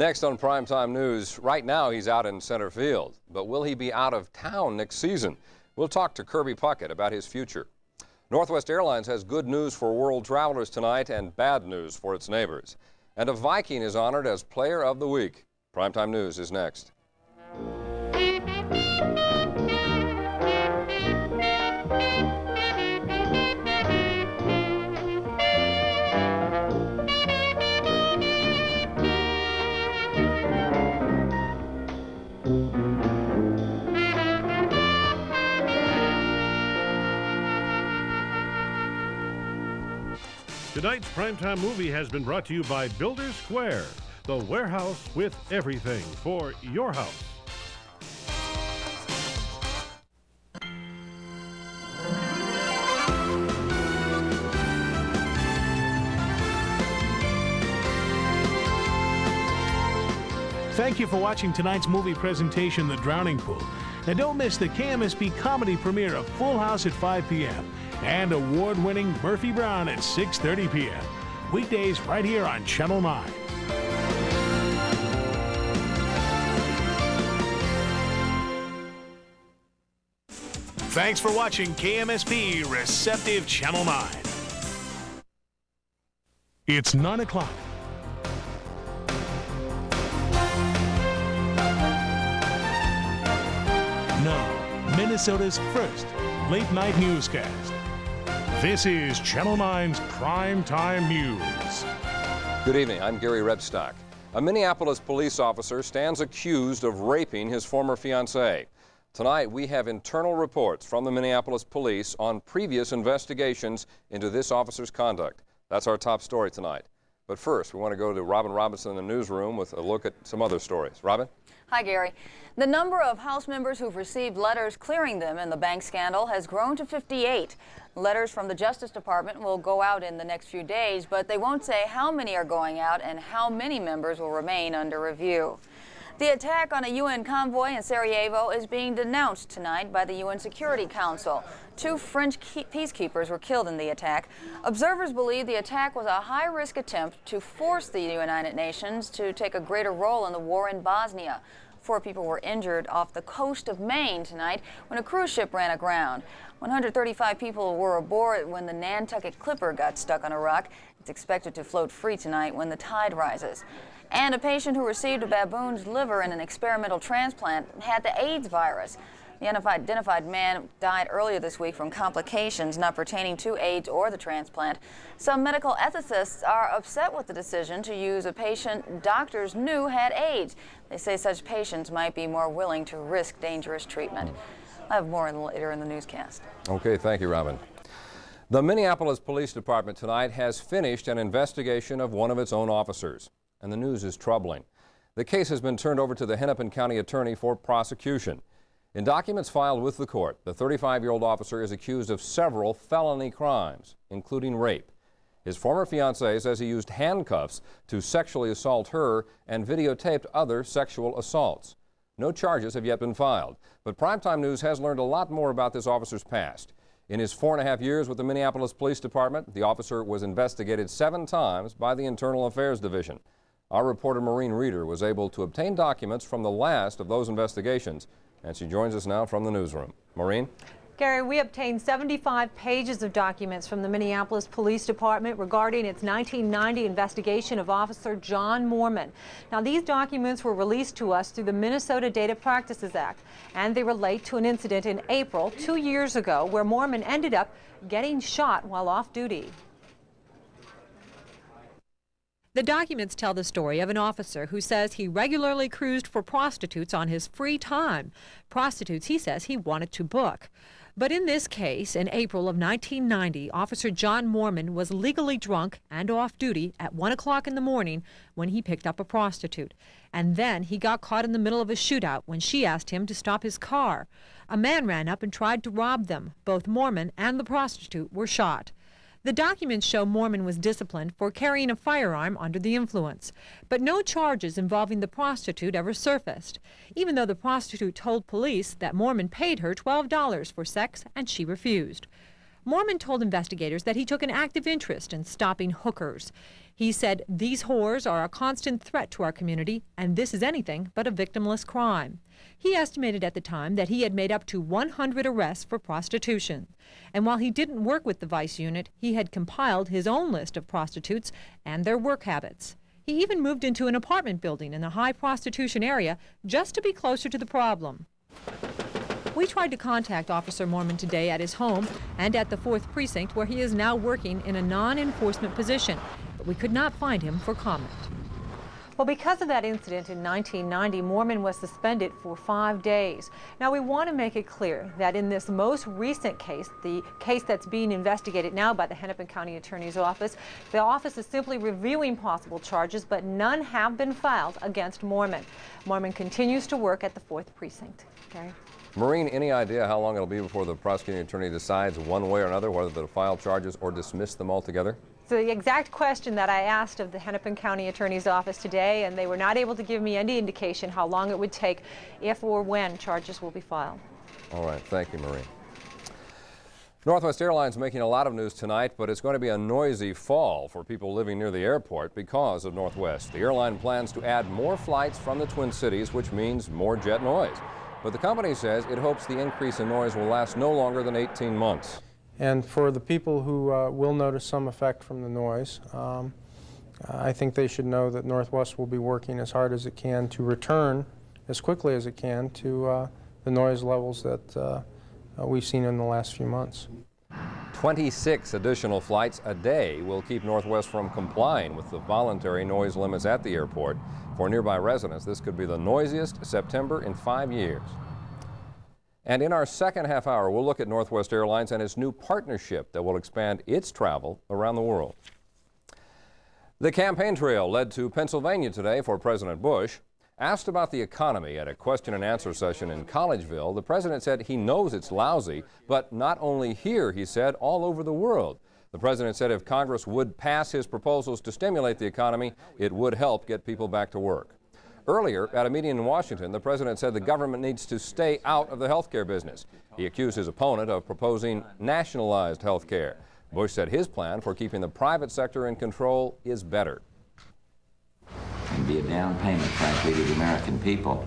Next on Primetime News, right now he's out in center field, but will he be out of town next season? We'll talk to Kirby Puckett about his future. Northwest Airlines has good news for world travelers tonight and bad news for its neighbors. And a Viking is honored as Player of the Week. Primetime News is next. Tonight's Primetime Movie has been brought to you by Builders Square, the warehouse with everything for your house. Thank you for watching tonight's movie presentation, The Drowning Pool. And don't miss the KMSP comedy premiere of Full House at 5 p.m. and award-winning Murphy Brown at 6:30 p.m. Weekdays right here on Channel 9. Thanks for watching KMSP Receptive Channel 9. It's 9 o'clock. Now, Minnesota's first late-night newscast. This is Channel 9's Primetime News. Good evening, I'm Gary Rebstock. A Minneapolis police officer stands accused of raping his former fiancée. Tonight, we have internal reports from the Minneapolis police on previous investigations into this officer's conduct. That's our top story tonight. But first, we want to go to Robin Robinson in the newsroom with a look at some other stories. Robin? Hi, Gary. The number of House members who've received letters clearing them in the bank scandal has grown to 58. Letters from the Justice Department will go out in the next few days, but they won't say how many are going out and how many members will remain under review. The attack on a UN convoy in Sarajevo is being denounced tonight by the UN Security Council. 2 French peacekeepers were killed in the attack. Observers believe the attack was a high-risk attempt to force the United Nations to take a greater role in the war in Bosnia. 4 people were injured off the coast of Maine tonight when a cruise ship ran aground. 135 people were aboard when the Nantucket Clipper got stuck on a rock. It's expected to float free tonight when the tide rises. And a patient who received a baboon's liver in an experimental transplant had the AIDS virus. The identified man died earlier this week from complications not pertaining to AIDS or the transplant. Some medical ethicists are upset with the decision to use a patient doctors knew had AIDS. They say such patients might be more willing to risk dangerous treatment. I have more later in the newscast. Okay, thank you, Robin. The Minneapolis Police Department tonight has finished an investigation of one of its own officers, and the news is troubling. The case has been turned over to the Hennepin County Attorney for prosecution. In documents filed with the court, the 35-year-old officer is accused of several felony crimes, including rape. His former fiancée says he used handcuffs to sexually assault her and videotaped other sexual assaults. No charges have yet been filed, but Primetime News has learned a lot more about this officer's past. In his 4.5 years with the Minneapolis Police Department, the officer was investigated 7 times by the Internal Affairs Division. Our reporter Maureen Reeder was able to obtain documents from the last of those investigations, and she joins us now from the newsroom. Maureen? Gary, we obtained 75 pages of documents from the Minneapolis Police Department regarding its 1990 investigation of Officer John Mormon. Now, these documents were released to us through the Minnesota Data Practices Act, and they relate to an incident in April 2 years ago where Mormon ended up getting shot while off duty. The documents tell the story of an officer who says he regularly cruised for prostitutes on his free time. Prostitutes he says he wanted to book. But in this case, in April of 1990, Officer John Mormon was legally drunk and off duty at 1 o'clock in the morning when he picked up a prostitute. And then he got caught in the middle of a shootout when she asked him to stop his car. A man ran up and tried to rob them. Both Mormon and the prostitute were shot. The documents show Mormon was disciplined for carrying a firearm under the influence, but no charges involving the prostitute ever surfaced, even though the prostitute told police that Mormon paid her $12 for sex and she refused. Moorman told investigators that he took an active interest in stopping hookers. He said, "These whores are a constant threat to our community, and this is anything but a victimless crime." He estimated at the time that he had made up to 100 arrests for prostitution. And while he didn't work with the Vice unit, he had compiled his own list of prostitutes and their work habits. He even moved into an apartment building in the high prostitution area just to be closer to the problem. We tried to contact Officer Moorman today at his home and at the 4th Precinct, where he is now working in a non-enforcement position, but we could not find him for comment. Well, because of that incident in 1990, Moorman was suspended for 5 days. Now, we want to make it clear that in this most recent case, the case that's being investigated now by the Hennepin County Attorney's Office, the office is simply reviewing possible charges, but none have been filed against Moorman. Moorman continues to work at the 4th Precinct. Gary? Maureen, any idea how long it'll be before the prosecuting attorney decides one way or another whether to file charges or dismiss them altogether? So the exact question that I asked of the Hennepin County Attorney's Office today, and they were not able to give me any indication how long it would take if or when charges will be filed. All right, thank you, Maureen. Northwest Airlines making a lot of news tonight, but it's going to be a noisy fall for people living near the airport because of Northwest. The airline plans to add more flights from the Twin Cities, which means more jet noise. But the company says it hopes the increase in noise will last no longer than 18 months. And for the people who will notice some effect from the noise, I think they should know that Northwest will be working as hard as it can to return as quickly as it can to the noise levels that we've seen in the last few months. 26 additional flights a day will keep Northwest from complying with the voluntary noise limits at the airport. For nearby residents, this could be the noisiest September in 5 years. And in our second half hour, we'll look at Northwest Airlines and its new partnership that will expand its travel around the world. The campaign trail led to Pennsylvania today for President Bush. Asked about the economy at a question and answer session in Collegeville, the president said he knows it's lousy, but not only here, he said, all over the world. The president said if Congress would pass his proposals to stimulate the economy, it would help get people back to work. Earlier, at a meeting in Washington, the president said the government needs to stay out of the health care business. He accused his opponent of proposing nationalized health care. Bush said his plan for keeping the private sector in control is better. And be a down payment, frankly, to the American people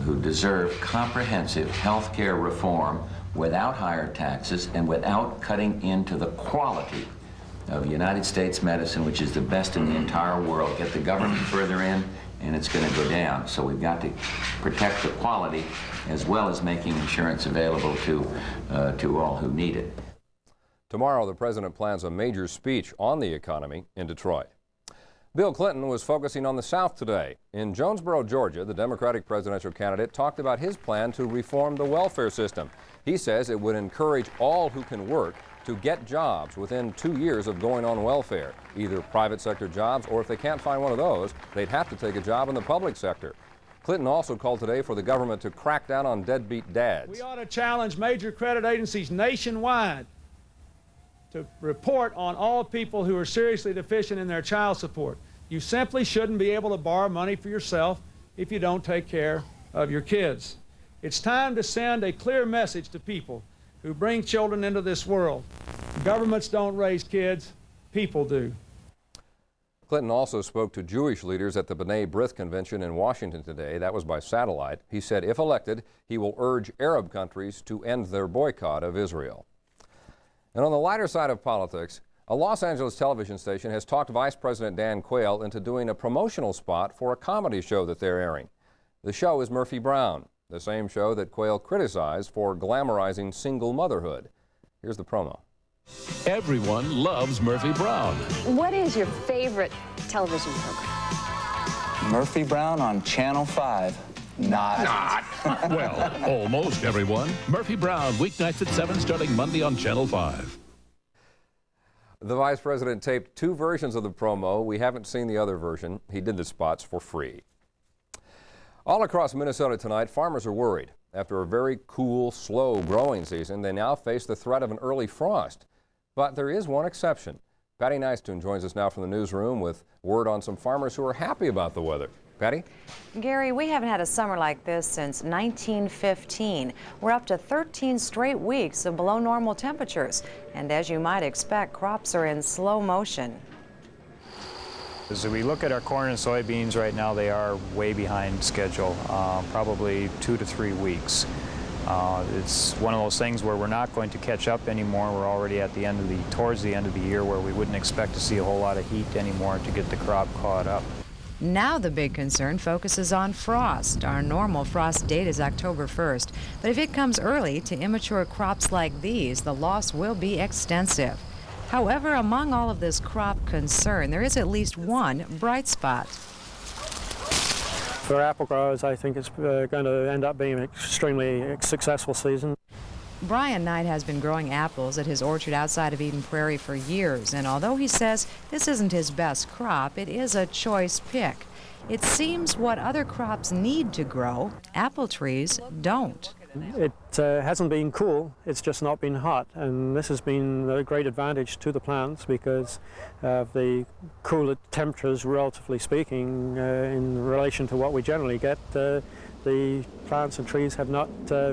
who deserve comprehensive health care reform without higher taxes and without cutting into the quality of United States medicine, which is the best in the entire world. Get the government further in, and it's going to go down. So we've got to protect the quality as well as making insurance available to all who need it. Tomorrow, the president plans a major speech on the economy in Detroit. Bill Clinton was focusing on the South today. In Jonesboro, Georgia, the Democratic presidential candidate talked about his plan to reform the welfare system. He says it would encourage all who can work to get jobs within 2 years of going on welfare, either private sector jobs, or if they can't find one of those, they'd have to take a job in the public sector. Clinton also called today for the government to crack down on deadbeat dads. We ought to challenge major credit agencies nationwide to report on all people who are seriously deficient in their child support. You simply shouldn't be able to borrow money for yourself if you don't take care of your kids. It's time to send a clear message to people who bring children into this world. Governments don't raise kids, people do. Clinton also spoke to Jewish leaders at the B'nai B'rith Convention in Washington today. That was by satellite. He said if elected, he will urge Arab countries to end their boycott of Israel. And on the lighter side of politics, a Los Angeles television station has talked Vice President Dan Quayle into doing a promotional spot for a comedy show that they're airing. The show is Murphy Brown, the same show that Quayle criticized for glamorizing single motherhood. Here's the promo. Everyone loves Murphy Brown. What is your favorite television program? Murphy Brown on Channel 5. Not. Well, almost everyone. Murphy Brown, weeknights at 7 starting Monday on Channel 5. The vice president taped 2 versions of the promo. We haven't seen the other version. He did the spots for free. All across Minnesota tonight, farmers are worried. After a very cool, slow growing season, they now face the threat of an early frost. But there is one exception. Patty Nystuen joins us now from the newsroom with word on some farmers who are happy about the weather. Patty? Gary, we haven't had a summer like this since 1915. We're up to 13 straight weeks of below normal temperatures. And as you might expect, crops are in slow motion. As we look at our corn and soybeans right now, they are way behind schedule, probably 2 to 3 weeks. It's one of those things where we're not going to catch up anymore. We're already at the end of towards the end of the year where we wouldn't expect to see a whole lot of heat anymore to get the crop caught up. Now the big concern focuses on frost. Our normal frost date is October 1st, but if it comes early to immature crops like these, the loss will be extensive. However, among all of this crop concern, there is at least one bright spot. For apple growers, I think it's going to end up being an extremely successful season. Brian Knight has been growing apples at his orchard outside of Eden Prairie for years, and although he says this isn't his best crop, it is a choice pick. It seems what other crops need to grow, apple trees don't. It hasn't been cool, it's just not been hot, and this has been a great advantage to the plants because of the cooler temperatures, relatively speaking, in relation to what we generally get. The plants and trees have not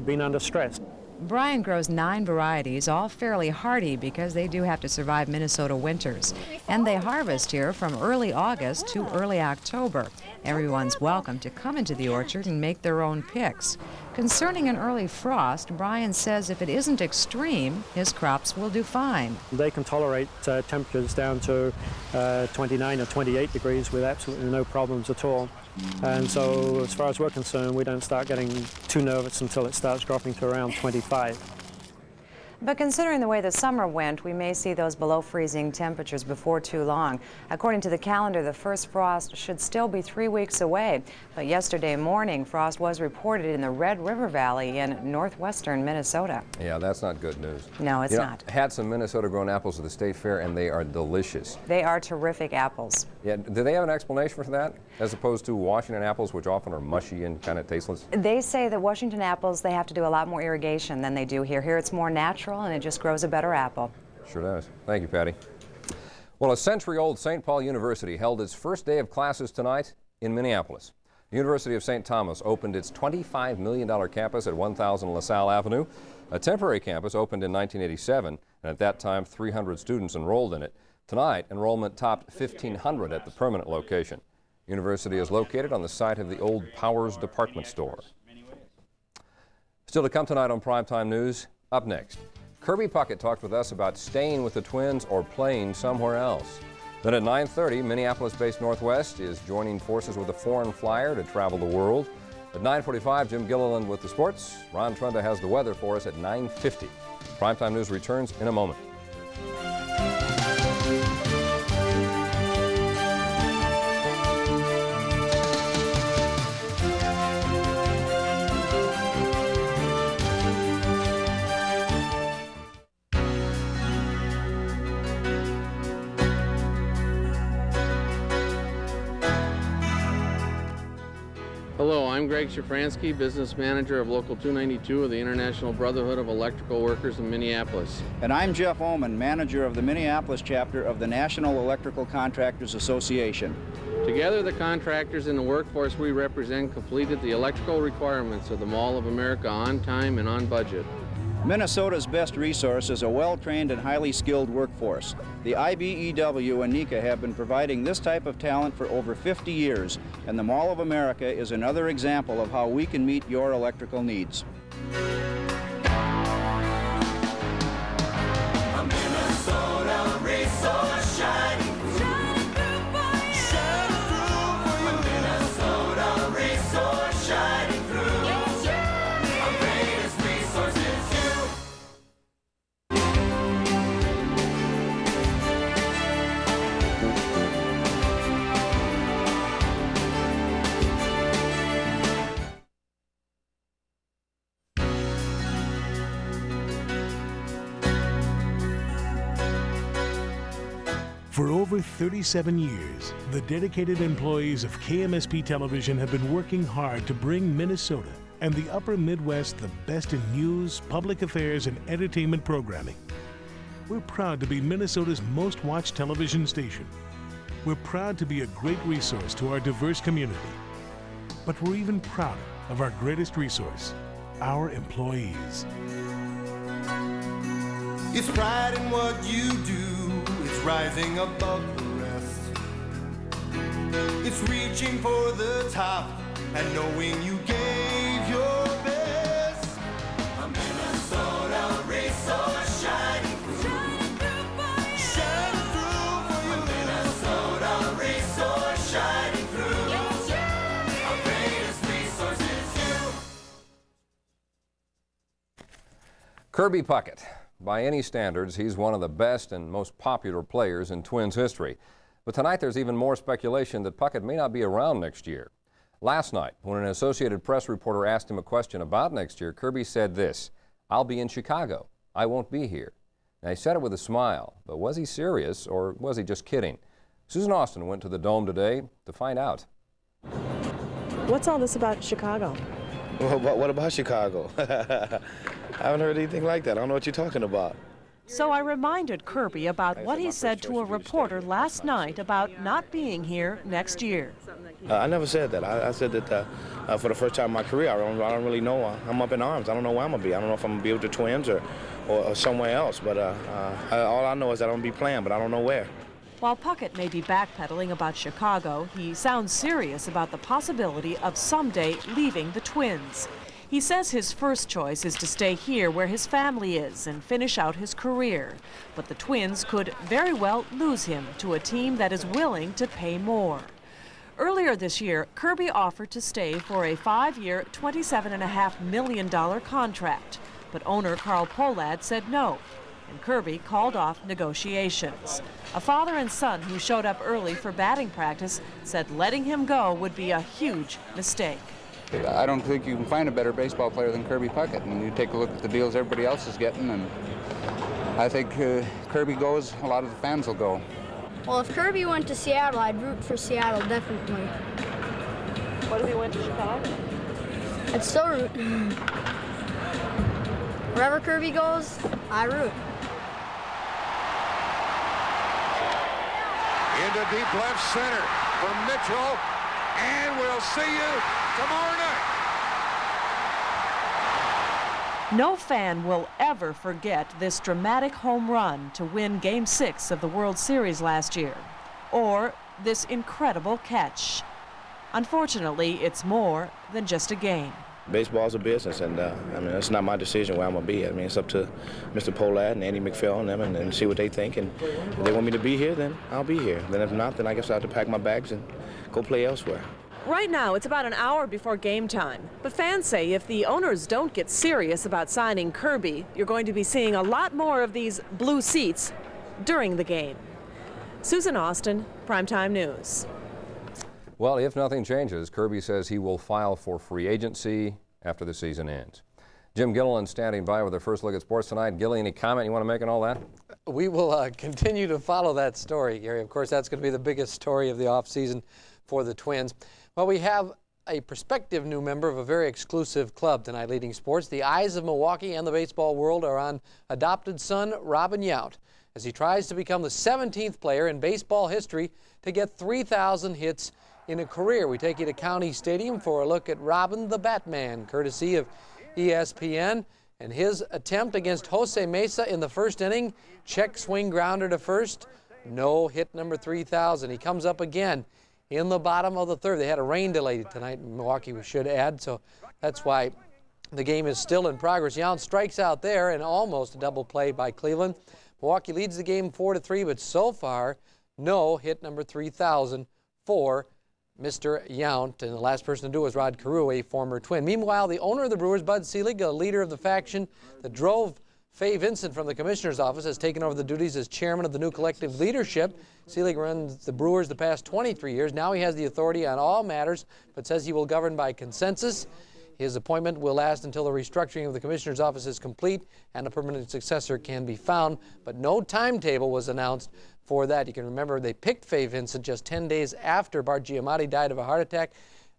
been under stress. Brian grows 9 varieties, all fairly hardy because they do have to survive Minnesota winters. And they harvest here from early August to early October. Everyone's welcome to come into the orchard and make their own picks. Concerning an early frost, Brian says if it isn't extreme, his crops will do fine. They can tolerate temperatures down to 29 or 28 degrees with absolutely no problems at all. And so as far as we're concerned, we don't start getting too nervous until it starts dropping to around 25. But considering the way the summer went, we may see those below freezing temperatures before too long. According to the calendar, the first frost should still be 3 weeks away. But yesterday morning, frost was reported in the Red River Valley in northwestern Minnesota. Yeah, that's not good news. No, it's not. I had some Minnesota-grown apples at the State Fair, and they are delicious. They are terrific apples. Yeah, do they have an explanation for that, as opposed to Washington apples, which often are mushy and kind of tasteless? They say that Washington apples, they have to do a lot more irrigation than they do here. Here it's more natural, and it just grows a better apple. Sure does. Thank you, Patty. Well, a century-old St. Paul University held its first day of classes tonight in Minneapolis. The University of St. Thomas opened its $25 million campus at 1000 LaSalle Avenue. A temporary campus opened in 1987, and at that time 300 students enrolled in it. Tonight, enrollment topped 1,500 at the permanent location. The university is located on the site of the old Powers department store. Still to come tonight on Primetime News, up next, Kirby Puckett talked with us about staying with the Twins or playing somewhere else. Then at 9:30, Minneapolis-based Northwest is joining forces with a foreign flyer to travel the world. At 9:45, Jim Gilliland with the sports. Ron Trunda has the weather for us at 9:50. Primetime News returns in a moment. Hello, I'm Greg Shafransky, Business Manager of Local 292 of the International Brotherhood of Electrical Workers in Minneapolis. And I'm Jeff Oman, Manager of the Minneapolis chapter of the National Electrical Contractors Association. Together, the contractors in the workforce we represent completed the electrical requirements of the Mall of America on time and on budget. Minnesota's best resource is a well-trained and highly skilled workforce. The IBEW and NECA have been providing this type of talent for over 50 years, and the Mall of America is another example of how we can meet your electrical needs. A Minnesota resource shining through for you. Shining through for you. A Minnesota resource shining through. Our greatest resource is you. For over 37 years, the dedicated employees of KMSP Television have been working hard to bring Minnesota and the upper Midwest the best in news, public affairs, and entertainment programming. We're proud to be Minnesota's most watched television station. We're proud to be a great resource to our diverse community but we're even prouder of our greatest resource, our employees. It's pride in what you do, it's rising above the rest. It's reaching for the top and knowing you gave your best. A Minnesota resource shining through for you. A Minnesota resource shining through. Our greatest resource is you. Kirby Puckett. By any standards, he's one of the best and most popular players in Twins history. But tonight there's even more speculation that Puckett may not be around next year. Last night, when an Associated Press reporter asked him a question about next year, Kirby said this: "I'll be in Chicago. I won't be here." Now, he said it with a smile, but was he serious or was he just kidding? Susan Austin went to the Dome today to find out. What's all this about Chicago? Well, what about Chicago? I haven't heard anything like that. I don't know what you're talking about. So I reminded Kirby about what he said to a reporter last night about not being here next year. I never said that. I said that for the first time in my career, I don't really know. I'm up in arms. I don't know where I'm going to be. I don't know if I'm going to be with the Twins or somewhere else. But all I know is that I'm going to be playing, but I don't know where. While Puckett may be backpedaling about Chicago, he sounds serious about the possibility of someday leaving the Twins. He says his first choice is to stay here where his family is and finish out his career. But the Twins could very well lose him to a team that is willing to pay more. Earlier this year, Kirby offered to stay for a 5-year, $27.5 million contract. But owner Carl Pohlad said no, and Kirby called off negotiations. A father and son who showed up early for batting practice said letting him go would be a huge mistake. I don't think you can find a better baseball player than Kirby Puckett. And you take a look at the deals everybody else is getting, and I think Kirby goes, a lot of the fans will go. Well, if Kirby went to Seattle, I'd root for Seattle, definitely. What if he went to Chicago? I'd still root. Wherever Kirby goes, I root. Into deep left center for Mitchell, and we'll see you tomorrow night. No fan will ever forget this dramatic home run to win Game 6 of the World Series last year, or this incredible catch. Unfortunately, it's more than just a game. Baseball's a business, and I mean, it's not my decision where I'm going to be. I mean, it's up to Mr. Pohlad and Andy McPhail and them and see what they think. And if they want me to be here, then I'll be here. Then if not, then I guess I'll have to pack my bags and go play elsewhere. Right now, it's about an hour before game time. But fans say if the owners don't get serious about signing Kirby, you're going to be seeing a lot more of these blue seats during the game. Susan Austin, Primetime News. Well, if nothing changes, Kirby says he will file for free agency after the season ends. Jim Gilliland standing by with our first look at sports tonight. Gilly, any comment you want to make on all that? We will continue to follow that story, Gary. Of course, that's going to be the biggest story of the offseason for the Twins. Well, we have a prospective new member of a very exclusive club tonight leading sports. The eyes of Milwaukee and the baseball world are on adopted son Robin Yount as he tries to become the 17th player in baseball history to get 3,000 hits in a career. We take you to County Stadium for a look at Robin the Batman, courtesy of ESPN, and his attempt against Jose Mesa in the first inning. Check swing grounder to first. No hit number 3,000. He comes up again in the bottom of the third. They had a rain delay tonight in Milwaukee, we should add, so that's why the game is still in progress. Yount strikes out there and almost a double play by Cleveland. Milwaukee leads the game 4-3, but so far, no hit number 3,000 for Mr. Yount, and the last person to do was Rod Carew, a former Twin. Meanwhile, the owner of the Brewers, Bud Selig, a leader of the faction that drove Fay Vincent from the commissioner's office, has taken over the duties as chairman of the new collective leadership. Selig runs the Brewers the past 23 years. Now he has the authority on all matters, but says he will govern by consensus. His appointment will last until the restructuring of the commissioner's office is complete and a permanent successor can be found, but no timetable was announced for that. You can remember they picked Fay Vincent just 10 days after Bart Giamatti died of a heart attack.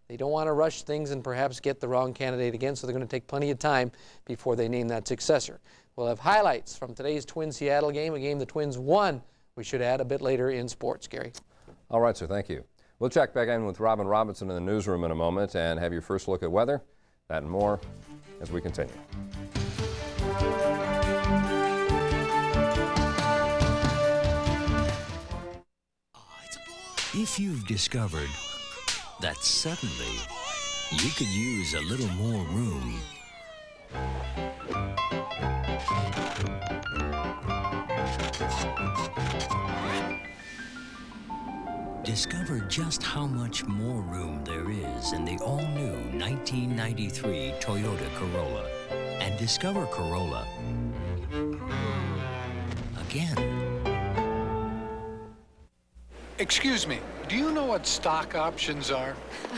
They don't want to rush things and perhaps get the wrong candidate again, so they're going to take plenty of time before they name that successor. We'll have highlights from today's Twins-Seattle game, a game the Twins won, we should add, a bit later in sports. Gary. All right, sir, thank you. We'll check back in with Robin Robinson in the newsroom in a moment and have your first look at weather. That and more as we continue. If you've discovered that suddenly you could use a little more room, discover just how much more room there is in the all-new 1993 Toyota Corolla, and discover Corolla again. Excuse me, do you know what stock options are?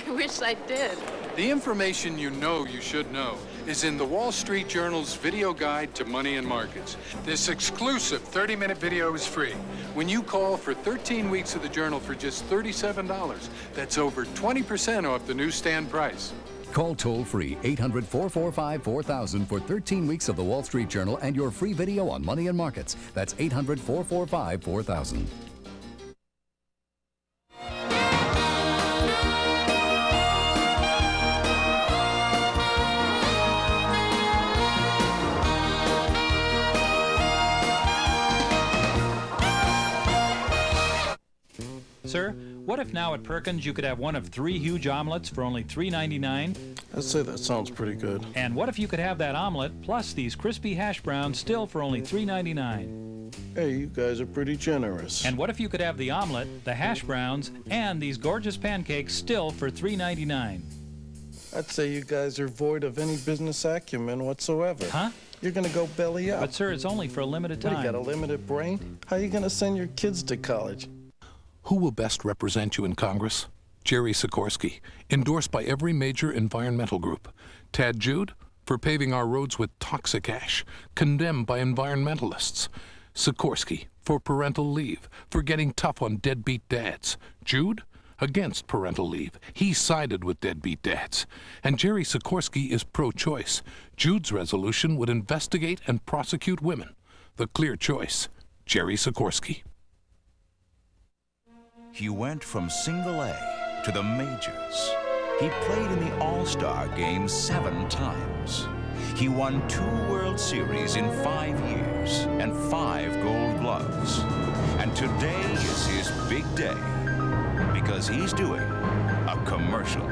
I wish I did. The information you know you should know is in the Wall Street Journal's video guide to money and markets. This exclusive 30-minute video is free. When you call for 13 weeks of the journal for just $37, that's over 20% off the newsstand price. Call toll-free 800-445-4000 for 13 weeks of the Wall Street Journal and your free video on money and markets. That's 800-445-4000. Sir, what if now at Perkins you could have one of 3 huge omelets for only $3.99? I'd say that sounds pretty good. And what if you could have that omelet plus these crispy hash browns still for only $3.99? Hey, you guys are pretty generous. And what if you could have the omelet, the hash browns, and these gorgeous pancakes still for $3.99? I'd say you guys are void of any business acumen whatsoever. Huh? You're gonna go belly up. But sir, it's only for a limited time. What, you got a limited brain? How are you gonna send your kids to college? Who will best represent you in Congress? Jerry Sikorsky, endorsed by every major environmental group. Tad Jude, for paving our roads with toxic ash, condemned by environmentalists. Sikorsky, for parental leave, for getting tough on deadbeat dads. Jude, against parental leave. He sided with deadbeat dads. And Jerry Sikorsky is pro-choice. Jude's resolution would investigate and prosecute women. The clear choice, Jerry Sikorsky. He went from single A to the majors. He played in the All-Star Game 7 times. He won 2 World Series in 5 years and 5 Gold Gloves. And today is his big day because he's doing a commercial.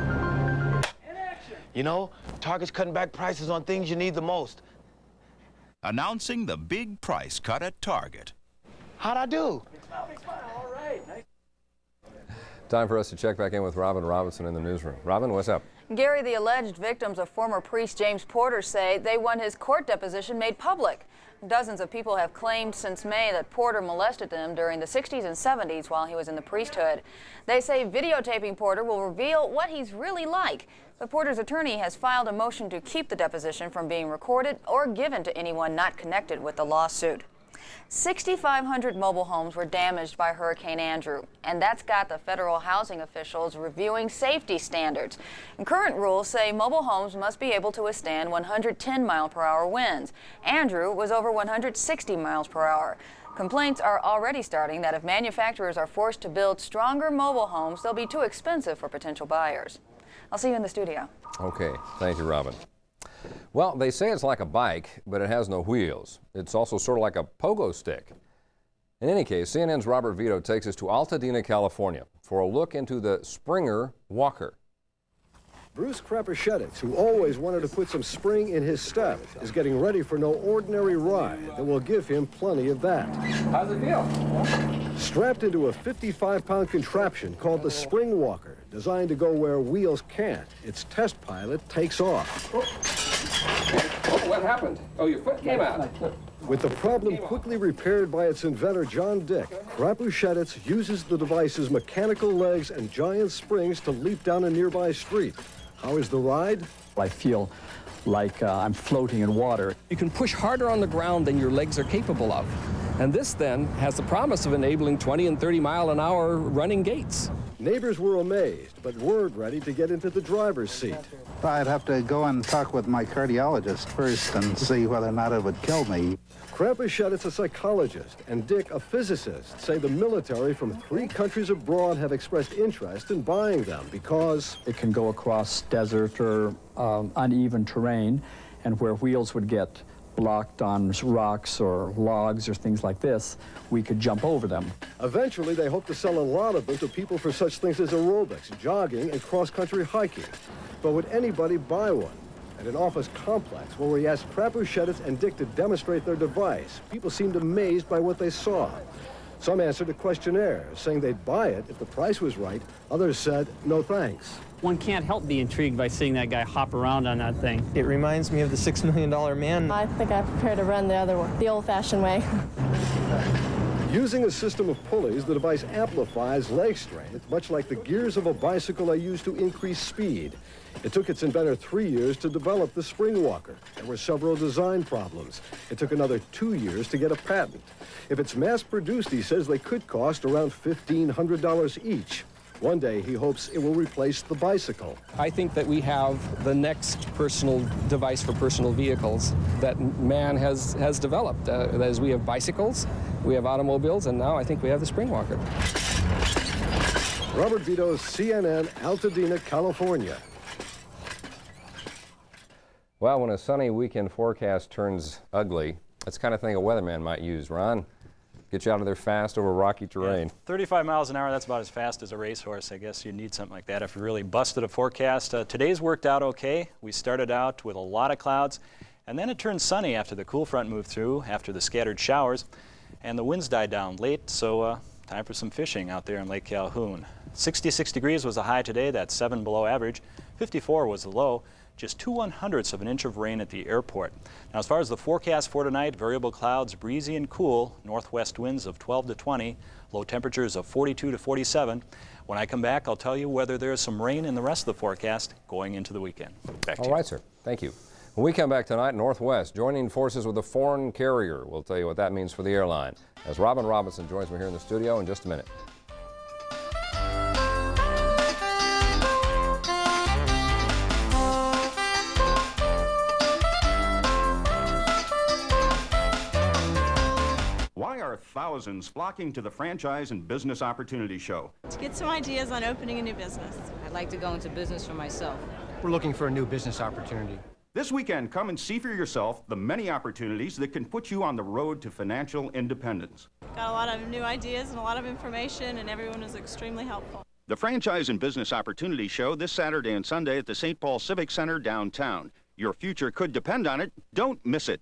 You know, Target's cutting back prices on things you need the most. Announcing the big price cut at Target. How'd I do? All right. Time for us to check back in with Robin Robinson in the newsroom. Robin, what's up? Gary, the alleged victims of former priest James Porter say they want his court deposition made public. Dozens of people have claimed since May that Porter molested them during the 60s and 70s while he was in the priesthood. They say videotaping Porter will reveal what he's really like. But Porter's attorney has filed a motion to keep the deposition from being recorded or given to anyone not connected with the lawsuit. 6,500 mobile homes were damaged by Hurricane Andrew, and that's got the federal housing officials reviewing safety standards. And current rules say mobile homes must be able to withstand 110-mile-per-hour winds. Andrew was over 160 miles per hour. Complaints are already starting that if manufacturers are forced to build stronger mobile homes, they'll be too expensive for potential buyers. I'll see you in the studio. Okay, thank you, Robin. Well, they say it's like a bike, but it has no wheels. It's also sort of like a pogo stick. In any case, CNN's Robert Vito takes us to Altadena, California for a look into the Springer Walker. Bruce Krapasheditz, who always wanted to put some spring in his step, is getting ready for no ordinary ride that will give him plenty of that. How's it feel? Strapped into a 55-pound contraption called the Spring Walker, designed to go where wheels can't, its test pilot takes off. Oh, what happened? Oh, your foot came out. With the problem quickly repaired by its inventor, John Dick, Krapasheditz uses the device's mechanical legs and giant springs to leap down a nearby street. How is the ride? I feel like I'm floating in water. You can push harder on the ground than your legs are capable of. And this then has the promise of enabling 20 and 30 mile an hour running gaits. Neighbors were amazed, but weren't ready to get into the driver's seat. I'd have to go and talk with my cardiologist first and see whether or not it would kill me. Krampus Sheditz, a psychologist, and Dick, a physicist, say the military from 3 countries abroad have expressed interest in buying them because it can go across desert or uneven terrain, and where wheels would get blocked on rocks or logs or things like this, we could jump over them. Eventually, they hope to sell a lot of them to people for such things as aerobics, jogging, and cross-country hiking. But would anybody buy one? At an office complex where we asked Krampus Sheditz and Dick to demonstrate their device, people seemed amazed by what they saw. Some answered a questionnaire, saying they'd buy it if the price was right. Others said, no thanks. One can't help be intrigued by seeing that guy hop around on that thing. It reminds me of the $6 Million Man. I think I prefer to run the other one, the old-fashioned way. Using a system of pulleys, the device amplifies leg strength, much like the gears of a bicycle are used to increase speed. It took its inventor 3 years to develop the spring walker. There were several design problems. It took another 2 years to get a patent. If it's mass-produced, he says they could cost around $1,500 each. One day, he hopes it will replace the bicycle. I think that we have the next personal device for personal vehicles that man has developed. That is, we have bicycles, we have automobiles, and now I think we have the spring walker. Robert Vito, CNN, Altadena, California. Well, when a sunny weekend forecast turns ugly, that's the kind of thing a weatherman might use. Ron, get you out of there fast over rocky terrain. Yeah, 35 miles an hour, that's about as fast as a racehorse. I guess you need something like that if you really busted a forecast. Today's worked out okay. We started out with a lot of clouds, and then it turned sunny after the cool front moved through, after the scattered showers, and the winds died down late, so time for some fishing out there in Lake Calhoun. 66 degrees was the high today, that's 7 below average. 54 was the low. Just 2/100ths of an inch of rain at the airport. Now, as far as the forecast for tonight, variable clouds, breezy and cool, northwest winds of 12 to 20, low temperatures of 42 to 47. When I come back, I'll tell you whether there is some rain in the rest of the forecast going into the weekend. Back to you. All right, sir. Thank you. When we come back tonight, Northwest joining forces with a foreign carrier. We'll tell you what that means for the airline. As Robin Robinson joins me here in the studio in just a minute. Why are thousands flocking to the Franchise and Business Opportunity Show? To get some ideas on opening a new business. I'd like to go into business for myself. We're looking for a new business opportunity. This weekend, come and see for yourself the many opportunities that can put you on the road to financial independence. Got a lot of new ideas and a lot of information, and everyone is extremely helpful. The Franchise and Business Opportunity Show this Saturday and Sunday at the St. Paul Civic Center downtown. Your future could depend on it. Don't miss it.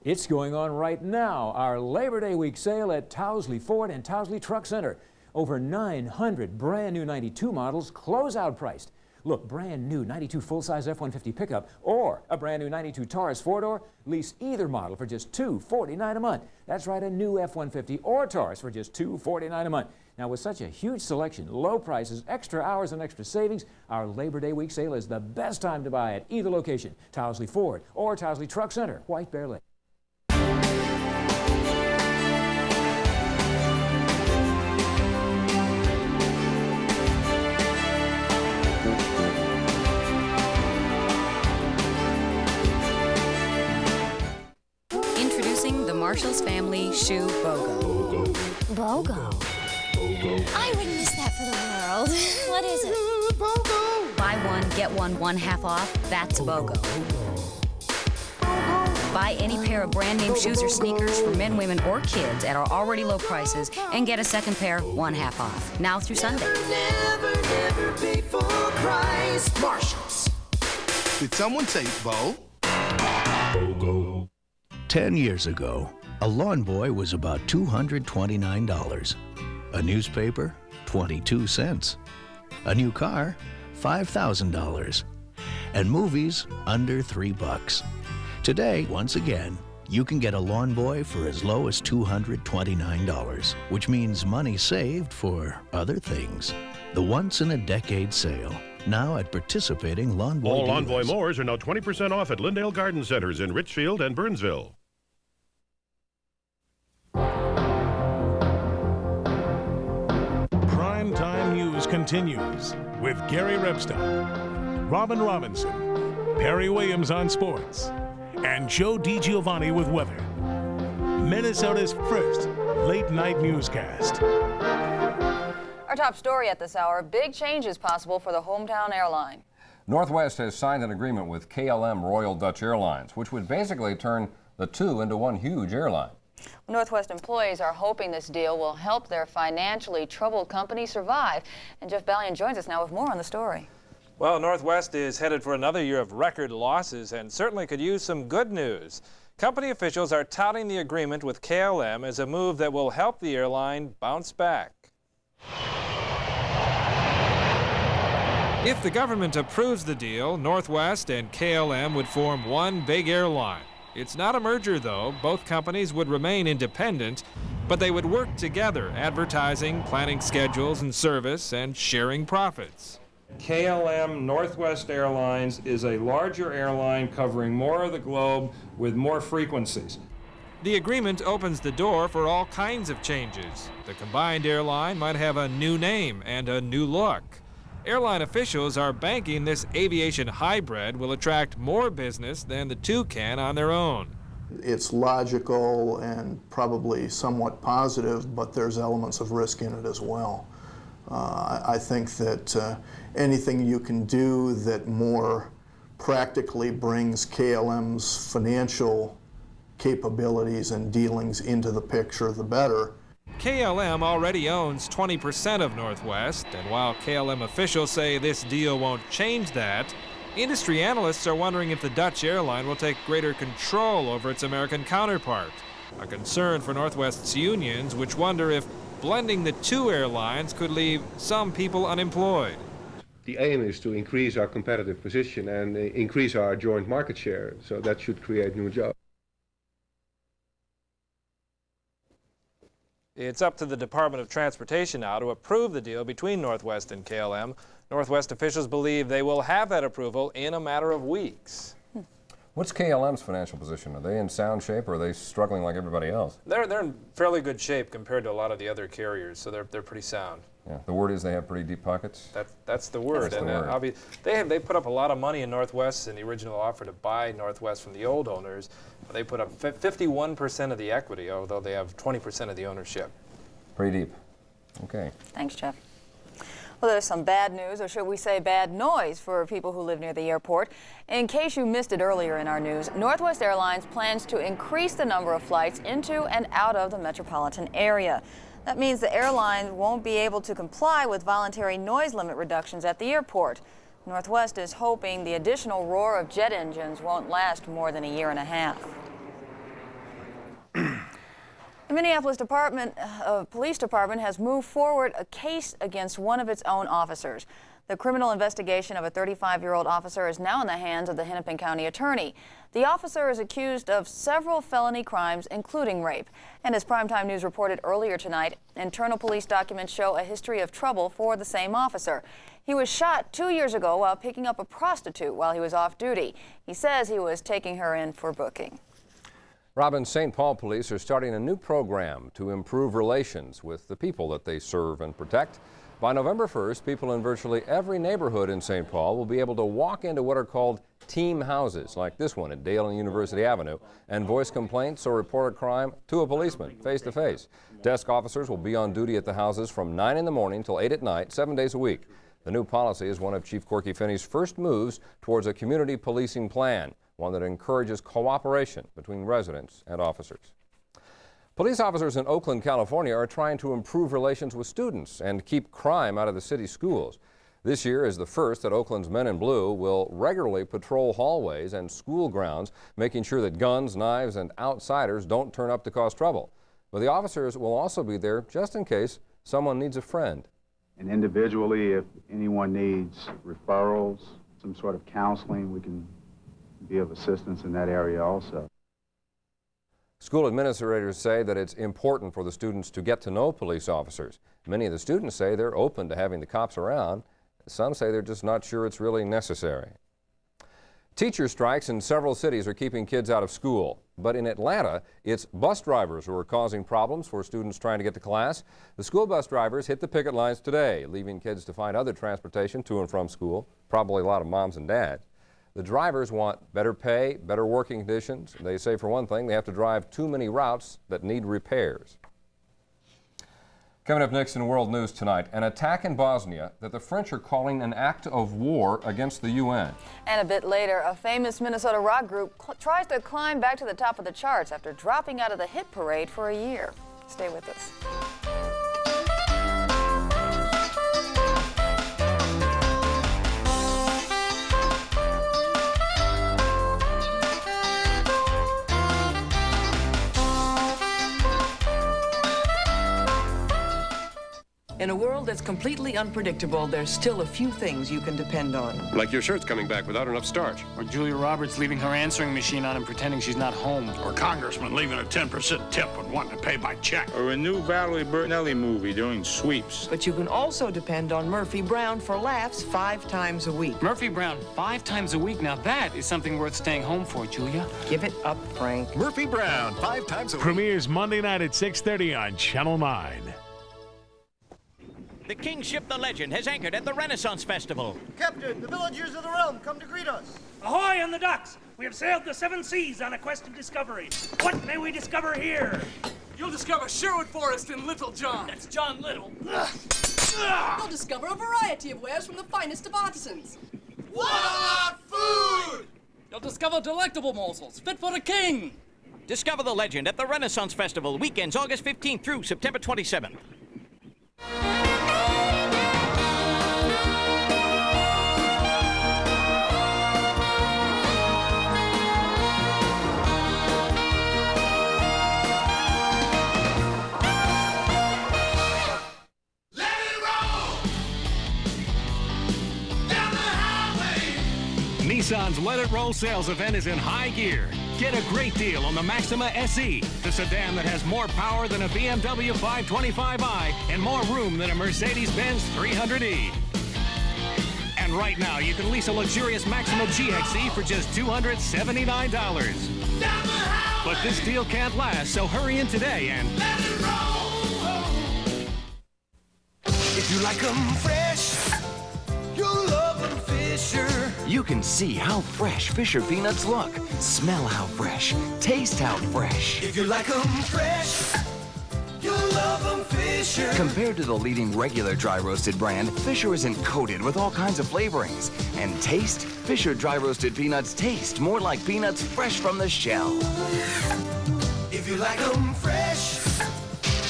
It's going on right now, our Labor Day week sale at Towsley Ford and Towsley Truck Center. Over 900 brand new 92 models closeout priced. Look, brand new 92 full-size F-150 pickup or a brand new 92 Taurus 4-door, lease either model for just $249 a month. That's right, a new F-150 or Taurus for just $249 a month. Now, with such a huge selection, low prices, extra hours, and extra savings, our Labor Day week sale is the best time to buy at either location, Towsley Ford or Towsley Truck Center, White Bear Lake. Introducing the Marshall's Family Shoe BOGO. BOGO? I wouldn't miss that for the world. What is it? BOGO! Buy one, get one half off. That's BOGO. Buy any pair of brand name shoes or sneakers for men, women, or kids at our already low prices and get a second pair 1/2 off. Now through Sunday. Never be full price. Marshalls. Did someone say Bo? BOGO. 10 years ago, a lawn boy was about $229. A newspaper, 22 cents. A new car, $5,000. And movies, under $3. Today, once again, you can get a lawn boy for as low as $229, which means money saved for other things. The once-in-a-decade sale, now at participating Lawn Boy All Lawn Boy dealers. mowers are now 20% off at Lindale Garden Centers in Richfield and Burnsville. continues with Gary Rebstock, Robin Robinson, Perry Williams on sports, and Joe DiGiovanni with weather. Minnesota's first late-night newscast. Our top story at this hour, big changes possible for the hometown airline. Northwest has signed an agreement with KLM Royal Dutch Airlines, which would basically turn the two into one huge airline. Northwest employees are hoping this deal will help their financially troubled company survive. And Jeff Ballion joins us now with more on the story. Well, Northwest is headed for another year of record losses and certainly could use some good news. Company officials are touting the agreement with KLM as a move that will help the airline bounce back. If the government approves the deal, Northwest and KLM would form one big airline. It's not a merger, though. Both companies would remain independent, but they would work together, advertising, planning schedules and service, and sharing profits. KLM Northwest Airlines is a larger airline covering more of the globe with more frequencies. The agreement opens the door for all kinds of changes. The combined airline might have a new name and a new look. Airline officials are banking this aviation hybrid will attract more business than the two can on their own. It's logical and probably somewhat positive, but there's elements of risk in it as well. I think that anything you can do that more practically brings KLM's financial capabilities and dealings into the picture, the better. KLM already owns 20% of Northwest, and while KLM officials say this deal won't change that, industry analysts are wondering if the Dutch airline will take greater control over its American counterpart. A concern for Northwest's unions, which wonder if blending the two airlines could leave some people unemployed. The aim is to increase our competitive position and increase our joint market share, so that should create new jobs. It's up to the Department of Transportation now to approve the deal between Northwest and KLM. Northwest officials believe they will have that approval in a matter of weeks. What's KLM's financial position? Are they in sound shape or are they struggling like everybody else? They're in fairly good shape compared to a lot of the other carriers, so they're pretty sound. Yeah, the word is they have pretty deep pockets. That's the word. That's the word. They put up a lot of money in Northwest in the original offer to buy Northwest from the old owners. They put up 51% of the equity, although they have 20% of the ownership. Pretty deep. Okay. Thanks, Jeff. Well, there's some bad news, or should we say bad noise, for people who live near the airport. In case you missed it earlier in our news, Northwest Airlines plans to increase the number of flights into and out of the metropolitan area. That means the airline won't be able to comply with voluntary noise limit reductions at the airport. Northwest is hoping the additional roar of jet engines won't last more than a year and a half. The Minneapolis Police Department has moved forward a case against one of its own officers. The criminal investigation of a 35-year-old officer is now in the hands of the Hennepin County Attorney. The officer is accused of several felony crimes, including rape. And as Primetime News reported earlier tonight, internal police documents show a history of trouble for the same officer. He was shot 2 years ago while picking up a prostitute while he was off duty. He says he was taking her in for booking. Robin, St. Paul police are starting a new program to improve relations with the people that they serve and protect. By November 1st, people in virtually every neighborhood in St. Paul will be able to walk into what are called team houses, like this one at Dale and University Avenue, and voice complaints or report a crime to a policeman face-to-face. Desk officers will be on duty at the houses from 9 in the morning till 8 at night, 7 days a week. The new policy is one of Chief Corky Finney's first moves towards a community policing plan, one that encourages cooperation between residents and officers. Police officers in Oakland, California are trying to improve relations with students and keep crime out of the city's schools. This year is the first that Oakland's Men in Blue will regularly patrol hallways and school grounds, making sure that guns, knives, and outsiders don't turn up to cause trouble. But the officers will also be there just in case someone needs a friend. And individually, if anyone needs referrals, some sort of counseling, we can be of assistance in that area also. School administrators say that it's important for the students to get to know police officers. Many of the students say they're open to having the cops around. Some say they're just not sure it's really necessary. Teacher strikes in several cities are keeping kids out of school. But in Atlanta, it's bus drivers who are causing problems for students trying to get to class. The school bus drivers hit the picket lines today, leaving kids to find other transportation to and from school, probably a lot of moms and dads. The drivers want better pay, better working conditions. They say, for one thing, they have to drive too many routes that need repairs. Coming up next in world news tonight, an attack in Bosnia that the French are calling an act of war against the UN. And a bit later, a famous Minnesota rock group tries to climb back to the top of the charts after dropping out of the hit parade for a year. Stay with us. In a world that's completely unpredictable, there's still a few things you can depend on. Like your shirt's coming back without enough starch. Or Julia Roberts leaving her answering machine on and pretending she's not home. Or Congressman leaving a 10% tip and wanting to pay by check. Or a new Valerie Bertinelli movie doing sweeps. But you can also depend on Murphy Brown for laughs 5 times a week. Murphy Brown 5 times a week. Now that is something worth staying home for, Julia. Give it up, Frank. Murphy Brown 5 times a week. Premieres Monday night at 6:30 on Channel 9. The kingship, the legend, has anchored at the Renaissance Festival. Captain, the villagers of the realm come to greet us. Ahoy on the docks! We have sailed the 7 seas on a quest of discovery. What may we discover here? You'll discover Sherwood Forest and Little John. That's John Little. You'll discover a variety of wares from the finest of artisans. What about food? You'll discover delectable morsels fit for a king. Discover the legend at the Renaissance Festival, weekends August 15th through September 27th. Nissan's Let It Roll sales event is in high gear. Get a great deal on the Maxima SE, the sedan that has more power than a BMW 525i and more room than a Mercedes-Benz 300e. And right now, you can lease a luxurious Maxima GXE for just $279. But this deal can't last, so hurry in today and... Let it roll! If you like 'em fresh, you'll love 'em Fisher. You can see how fresh Fisher peanuts look, smell how fresh, taste how fresh. If you like 'em fresh, you'll love 'em Fisher. Compared to the leading regular dry roasted brand, Fisher isn't coated with all kinds of flavorings. And taste, Fisher dry roasted peanuts taste more like peanuts fresh from the shell. If you like 'em fresh,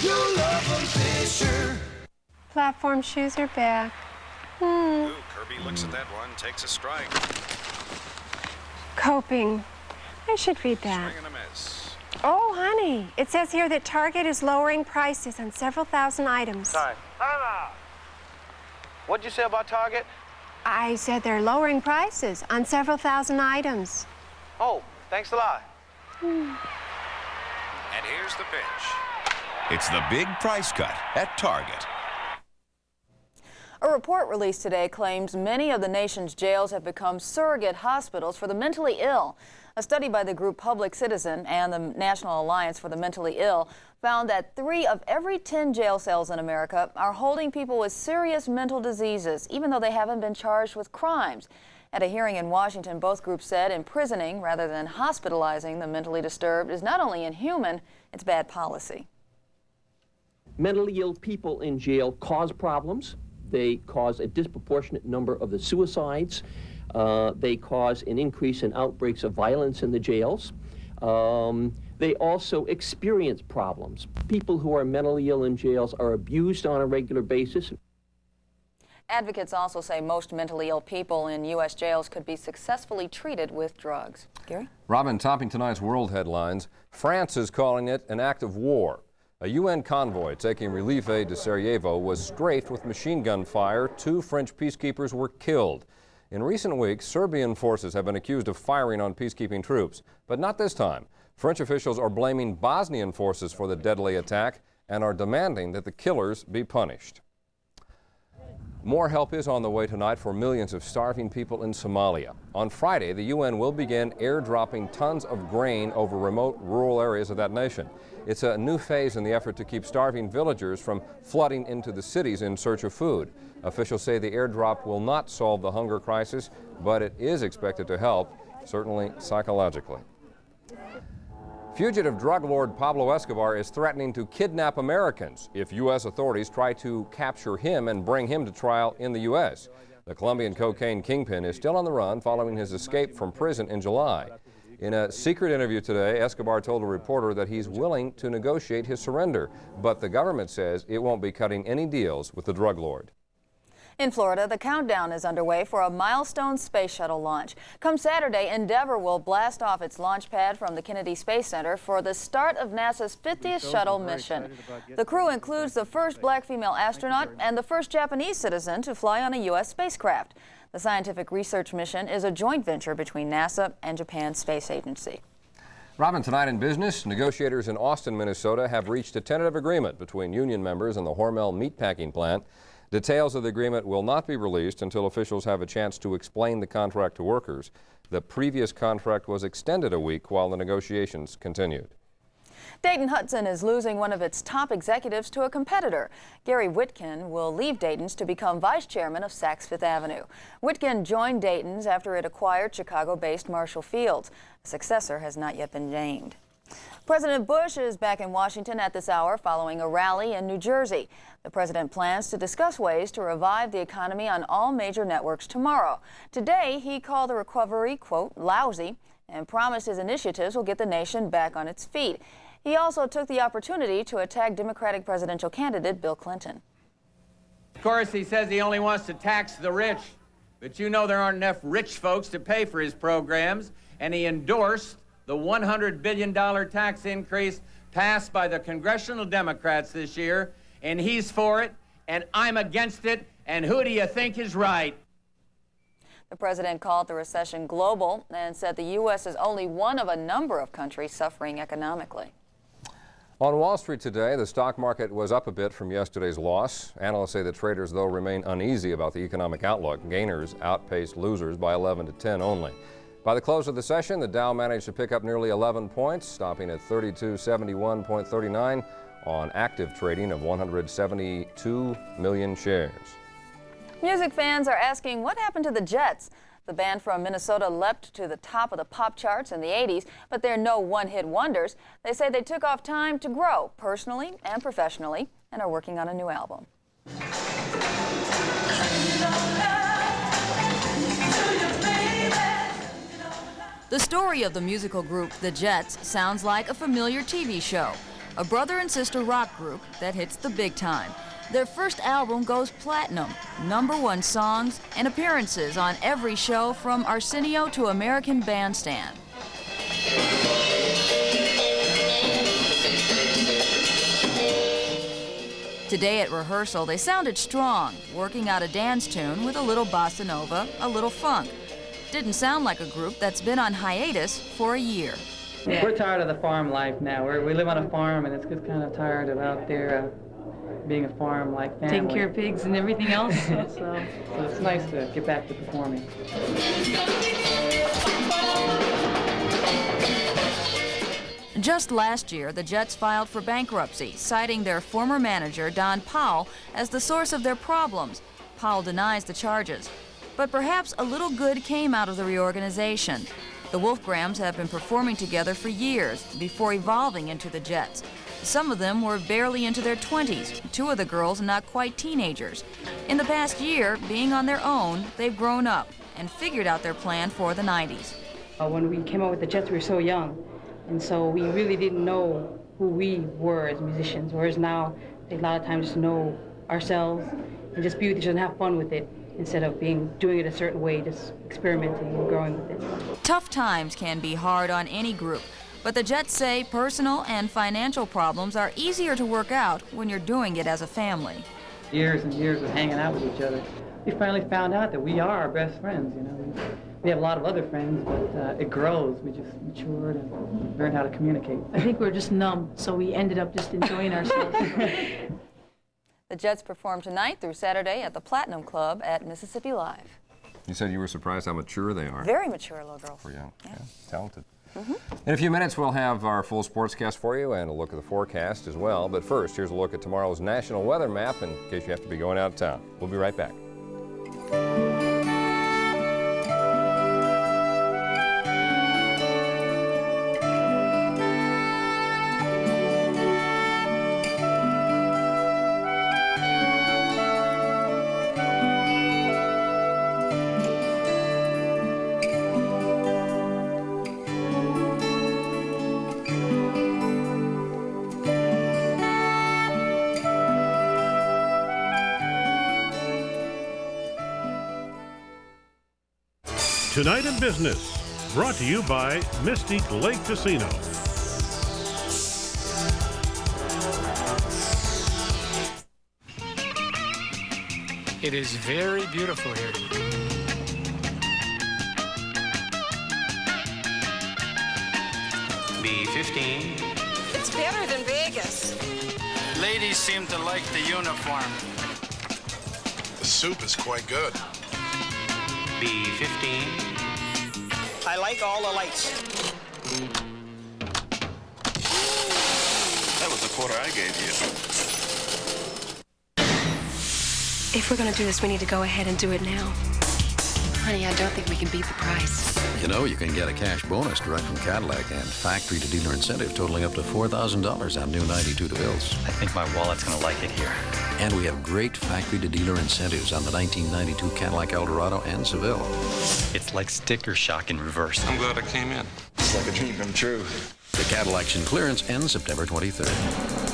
you'll love 'em Fisher. Platform shoes are back. Ooh, Kirby looks at that one, takes a strike. Coping. I should read that. Swing and a miss. Oh, honey, it says here that Target is lowering prices on several thousand items. Time out. What'd you say about Target? I said they're lowering prices on several thousand items. Oh, thanks a lot. And here's the pitch. It's the big price cut at Target. A report released today claims many of the nation's jails have become surrogate hospitals for the mentally ill. A study by the group Public Citizen and the National Alliance for the Mentally Ill found that 3 of every 10 jail cells in America are holding people with serious mental diseases, even though they haven't been charged with crimes. At a hearing in Washington, both groups said imprisoning rather than hospitalizing the mentally disturbed is not only inhuman, it's bad policy. Mentally ill people in jail cause problems. They cause a disproportionate number of the suicides. They cause an increase in outbreaks of violence in the jails. They also experience problems. People who are mentally ill in jails are abused on a regular basis. Advocates also say most mentally ill people in U.S. jails could be successfully treated with drugs. Gary? Robin, topping tonight's world headlines, France is calling it an act of war. A UN convoy taking relief aid to Sarajevo was strafed with machine gun fire. 2 French peacekeepers were killed. In recent weeks, Serbian forces have been accused of firing on peacekeeping troops, but not this time. French officials are blaming Bosnian forces for the deadly attack and are demanding that the killers be punished. More help is on the way tonight for millions of starving people in Somalia. On Friday, the UN will begin airdropping tons of grain over remote rural areas of that nation. It's a new phase in the effort to keep starving villagers from flooding into the cities in search of food. Officials say the airdrop will not solve the hunger crisis, but it is expected to help, certainly psychologically. Fugitive drug lord Pablo Escobar is threatening to kidnap Americans if U.S. authorities try to capture him and bring him to trial in the U.S. The Colombian cocaine kingpin is still on the run following his escape from prison in July. In a secret interview today, Escobar told a reporter that he's willing to negotiate his surrender, but the government says it won't be cutting any deals with the drug lord. In Florida, the countdown is underway for a milestone space shuttle launch. Come Saturday, Endeavour will blast off its launch pad from the Kennedy Space Center for the start of NASA's 50th shuttle mission. The crew includes the first black female astronaut and the first Japanese citizen to fly on a U.S. spacecraft. The scientific research mission is a joint venture between NASA and Japan's space agency. Robin, tonight in business, negotiators in Austin, Minnesota have reached a tentative agreement between union members and the Hormel meatpacking plant. Details of the agreement will not be released until officials have a chance to explain the contract to workers. The previous contract was extended a week while the negotiations continued. Dayton Hudson is losing one of its top executives to a competitor. Gary Witkin will leave Dayton's to become vice chairman of Saks Fifth Avenue. Witkin joined Dayton's after it acquired Chicago-based Marshall Field's. A successor has not yet been named. President Bush is back in Washington at this hour following a rally in New Jersey. The president plans to discuss ways to revive the economy on all major networks tomorrow. Today, he called the recovery, quote, lousy, and promised his initiatives will get the nation back on its feet. He also took the opportunity to attack Democratic presidential candidate Bill Clinton. Of course, he says he only wants to tax the rich, but you know there aren't enough rich folks to pay for his programs, and he endorsed the $100 billion tax increase passed by the congressional Democrats this year, and he's for it, and I'm against it, and who do you think is right? The president called the recession global and said the U.S. is only one of a number of countries suffering economically. On Wall Street today, the stock market was up a bit from yesterday's loss. Analysts say that traders, though, remain uneasy about the economic outlook. Gainers outpaced losers by 11 to 10 only. By the close of the session, the Dow managed to pick up nearly 11 points, stopping at 3271.39 on active trading of 172 million shares. Music fans are asking what happened to the Jets. The band from Minnesota leapt to the top of the pop charts in the 80s, but they're no one-hit wonders. They say they took off time to grow personally and professionally and are working on a new album. The story of the musical group The Jets sounds like a familiar TV show, a brother and sister rock group that hits the big time. Their first album goes platinum, #1 songs, and appearances on every show from Arsenio to American Bandstand. Today at rehearsal, they sounded strong, working out a dance tune with a little bossa nova, a little funk. Didn't sound like a group that's been on hiatus for a year. Yeah. We're tired of the farm life now. We live on a farm, and it's just kind of tired of out there being a farm-like family. Taking care of pigs and everything else. So it's nice to get back to performing. Just last year, the Jets filed for bankruptcy, citing their former manager, Don Powell, as the source of their problems. Powell denies the charges. But perhaps a little good came out of the reorganization. The Wolfgrams have been performing together for years before evolving into the Jets. Some of them were barely into their 20s, 2 of the girls not quite teenagers. In the past year, being on their own, they've grown up and figured out their plan for the 90s. When we came out with the Jets, we were so young, and so we really didn't know who we were as musicians, whereas now, a lot of times just know ourselves and just be with each other and have fun with it, instead of doing it a certain way, just experimenting and growing with it. Tough times can be hard on any group, but the Jets say personal and financial problems are easier to work out when you're doing it as a family. Years and years of hanging out with each other, we finally found out that we are our best friends, you know. We have a lot of other friends, but it grows. We just matured and learned how to communicate. I think we're just numb, so we ended up just enjoying ourselves. The Jets perform tonight through Saturday at the Platinum Club at Mississippi Live. You said you were surprised how mature they are. Very mature little girls. For young. Yeah. Talented. In a few minutes, we'll have our full sportscast for you and a look at the forecast as well. But first, here's a look at tomorrow's national weather map in case you have to be going out of town. We'll be right back. Tonight in Business, brought to you by Mystic Lake Casino. It is very beautiful here. B-15. It's better than Vegas. Ladies seem to like the uniform. The soup is quite good. B-15. I like all the lights. That was the quarter I gave you. If we're going to do this, we need to go ahead and do it now. Honey, I don't think we can beat the price. You know, you can get a cash bonus direct from Cadillac and factory-to-dealer incentive totaling up to $4,000 on new 92 DeVilles. I think my wallet's gonna like it here. And we have great factory-to-dealer incentives on the 1992 Cadillac Eldorado and Seville. It's like sticker shock in reverse. I'm glad I came in. It's like a dream come true. The Cadillac in clearance ends September 23rd.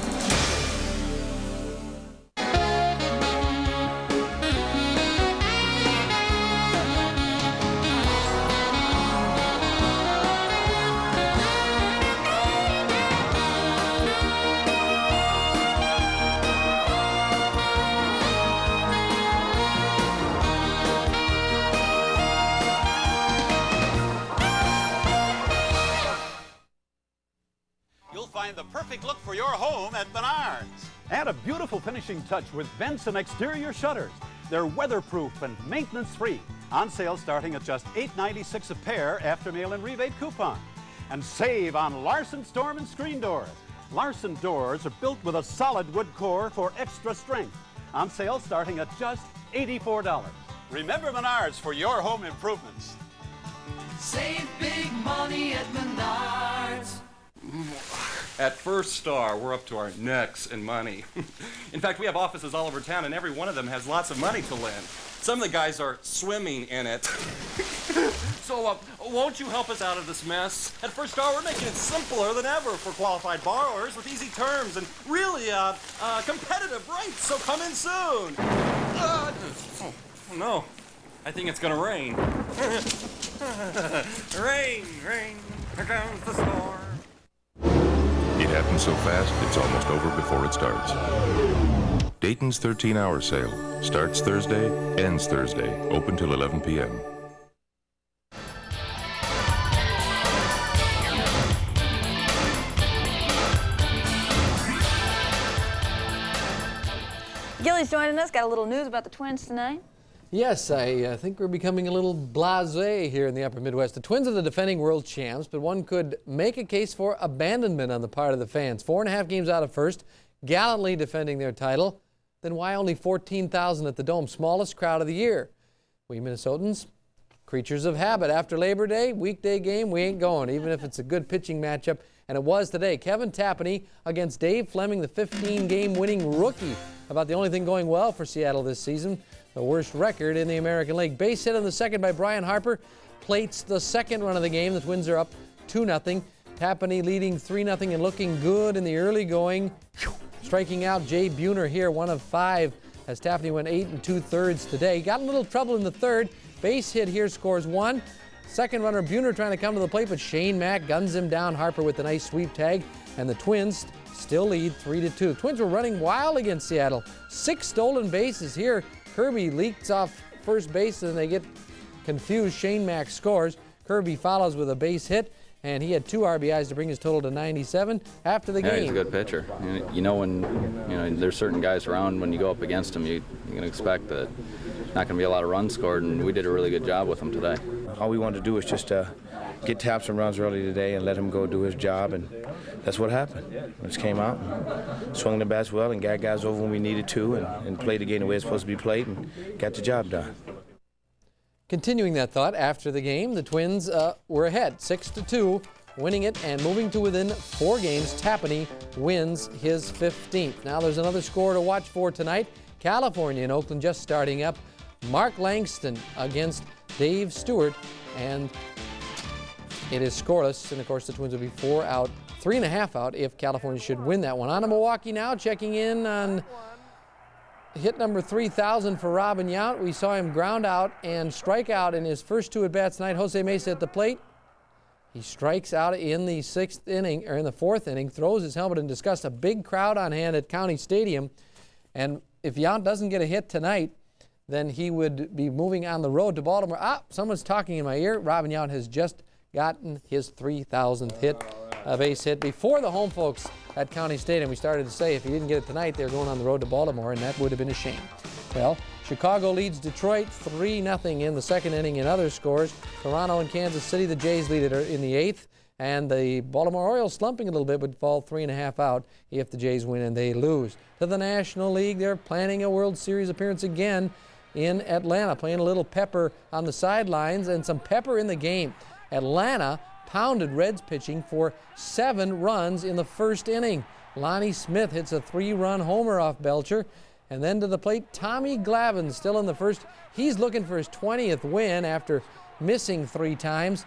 Find the perfect look for your home at Menards. Add a beautiful finishing touch with Benson exterior shutters. They're weatherproof and maintenance-free. On sale starting at just $8.96 a pair after mail-in rebate coupon. And save on Larson Storm and Screen Doors. Larson doors are built with a solid wood core for extra strength. On sale starting at just $84. Remember Menards for your home improvements. Save big money at Menards. At First Star, we're up to our necks in money. In fact, we have offices all over town, and every one of them has lots of money to lend. Some of the guys are swimming in it. So, won't you help us out of this mess? At First Star, we're making it simpler than ever for qualified borrowers with easy terms and really competitive rates, so come in soon. Oh, no. I think it's gonna rain. Rain, rain, here comes the storm. It happens so fast, it's almost over before it starts. Dayton's 13-hour sale starts Thursday, ends Thursday, open till 11 p.m. Gilly's joining us. Got a little news about the Twins tonight. Yes, I think we're becoming a little blasé here in the upper Midwest. The Twins are the defending world champs, but one could make a case for abandonment on the part of the fans. 4.5 games out of first, gallantly defending their title. Then why only 14,000 at the Dome? Smallest crowd of the year. We Minnesotans, creatures of habit. After Labor Day, weekday game, we ain't going, even if it's a good pitching matchup. And it was today. Kevin Tapani against Dave Fleming, the 15-game winning rookie. About the only thing going well for Seattle this season. The worst record in the American League. Base hit on the second by Brian Harper plates the second run of the game. The Twins are up 2-0. Tapani leading 3-0 and looking good in the early going. Striking out Jay Buhner here, 1 of 5, as Tapani went 8 2/3 today. Got in a little trouble in the third. Base hit here, scores 1. Second runner Buhner trying to come to the plate, but Shane Mack guns him down. Harper with a nice sweep tag, and the Twins still lead 3-2. Twins were running wild against Seattle. 6 stolen bases here. Kirby leaks off first base and they get confused. Shane Mack scores. Kirby follows with a base hit. and he had 2 RBIs to bring his total to 97 after the game. Yeah, he's a good pitcher. You know when there's certain guys around, when you go up against him, you can expect that not going to be a lot of runs scored, and we did a really good job with him today. All we wanted to do was just tap some runs early today and let him go do his job, and that's what happened. We just came out and swung the bats well and got guys over when we needed to and played the game the way it's supposed to be played and got the job done. Continuing that thought, after the game, the Twins were ahead 6-2, winning it and moving to within 4 games. Tapani wins his 15th. Now there's another score to watch for tonight. California and Oakland just starting up. Mark Langston against Dave Stewart, and it is scoreless. And of course the Twins will be 4 out, 3.5 out if California should win that one. On to Milwaukee now, checking in on hit number 3,000 for Robin Yount. We saw him ground out and strike out in his first 2 at-bats tonight. Jose Mesa at the plate. He strikes out in the 6th inning, or in the 4th inning, throws his helmet in disgust. A big crowd on hand at County Stadium. And if Yount doesn't get a hit tonight, then he would be moving on the road to Baltimore. Someone's talking in my ear. Robin Yount has just gotten his 3,000th hit, a base hit. Before the home folks at County Stadium, we started to say if he didn't get it tonight, they're going on the road to Baltimore, and that would have been a shame. Well, Chicago leads Detroit 3-0 in the 2nd inning in other scores. Toronto and Kansas City, the Jays lead it in the 8th, and the Baltimore Orioles slumping a little bit would fall 3.5 out if the Jays win and they lose. To the National League, they're planning a World Series appearance again in Atlanta, playing a little pepper on the sidelines and some pepper in the game. Atlanta pounded Reds pitching for 7 runs in the 1st inning. Lonnie Smith hits a 3-run homer off Belcher. And then to the plate, Tommy Glavine still in the 1st. He's looking for his 20th win after missing 3 times.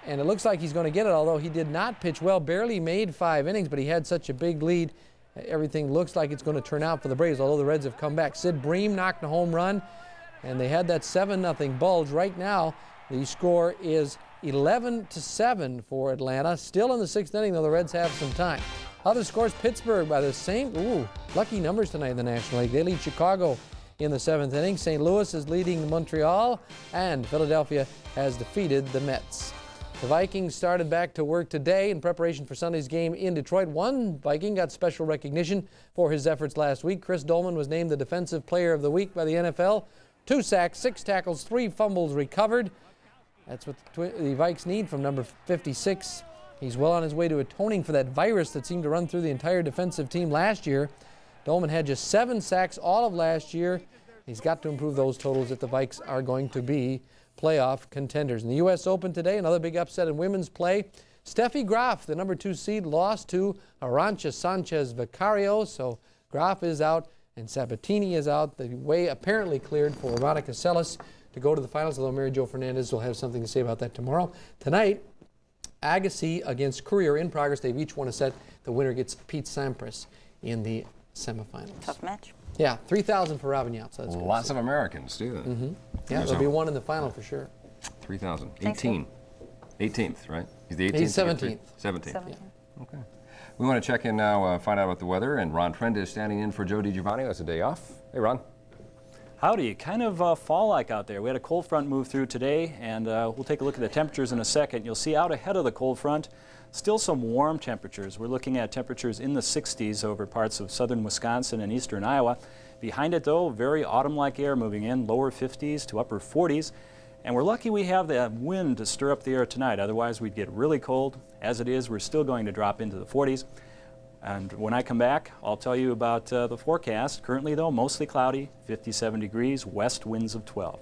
And it looks like he's going to get it, although he did not pitch well, barely made 5 innings, but he had such a big lead. Everything looks like it's going to turn out for the Braves, although the Reds have come back. Sid Bream knocked a home run, and they had that 7-0 bulge. Right now, the score is 11-7 for Atlanta. Still in the 6th inning, though the Reds have some time. Other scores, Pittsburgh by the same, lucky numbers tonight in the National League. They lead Chicago in the 7th inning. St. Louis is leading Montreal, and Philadelphia has defeated the Mets. The Vikings started back to work today in preparation for Sunday's game in Detroit. One Viking got special recognition for his efforts last week. Chris Dolman was named the Defensive Player of the Week by the NFL. 2 sacks, 6 tackles, 3 fumbles recovered. That's what the Vikes need from number 56. He's well on his way to atoning for that virus that seemed to run through the entire defensive team last year. Dolman had just 7 sacks all of last year. He's got to improve those totals if the Vikes are going to be playoff contenders. In the U.S. Open today, another big upset in women's play. Steffi Graf, the number 2 seed, lost to Arantxa Sanchez Vicario. So Graf is out and Sabatini is out. The way apparently cleared for Veronica Seles to go to the finals, although Mary Jo Fernandez will have something to say about that tomorrow. Tonight, Agassi against Courier in progress. They've each won a set. The winner gets Pete Sampras in the semifinals. Tough match. Yeah, 3,000 for Robin Yount. So that's good. Lots of Americans, too. Mm-hmm. Yeah, there'll be one in the final for sure. 3,000. 18. 18th, right? He's the 18th? He's 17th. 17th. Yeah. Okay. We want to check in now, find out about the weather, and Ron Trend is standing in for Joe DiGiovanni. That's a day off. Hey, Ron. Howdy. Kind of fall-like out there. We had a cold front move through today, and we'll take a look at the temperatures in a second. You'll see out ahead of the cold front, still some warm temperatures. We're looking at temperatures in the 60s over parts of southern Wisconsin and eastern Iowa. Behind it, though, very autumn-like air moving in, lower 50s to upper 40s. And we're lucky we have the wind to stir up the air tonight. Otherwise, we'd get really cold. As it is, we're still going to drop into the 40s. And when I come back, I'll tell you about the forecast. Currently, though, mostly cloudy, 57 degrees, west winds of 12.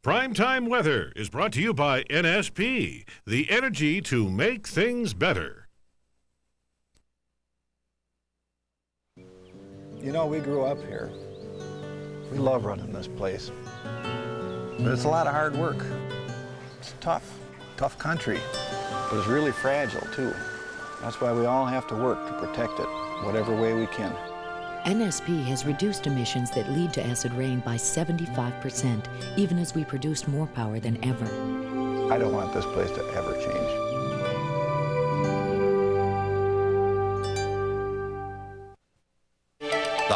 Primetime Weather is brought to you by NSP, the energy to make things better. You know, we grew up here. We love running this place. But it's a lot of hard work. It's tough country. But it's really fragile, too. That's why we all have to work to protect it, whatever way we can. NSP has reduced emissions that lead to acid rain by 75%, even as we produce more power than ever. I don't want this place to ever change.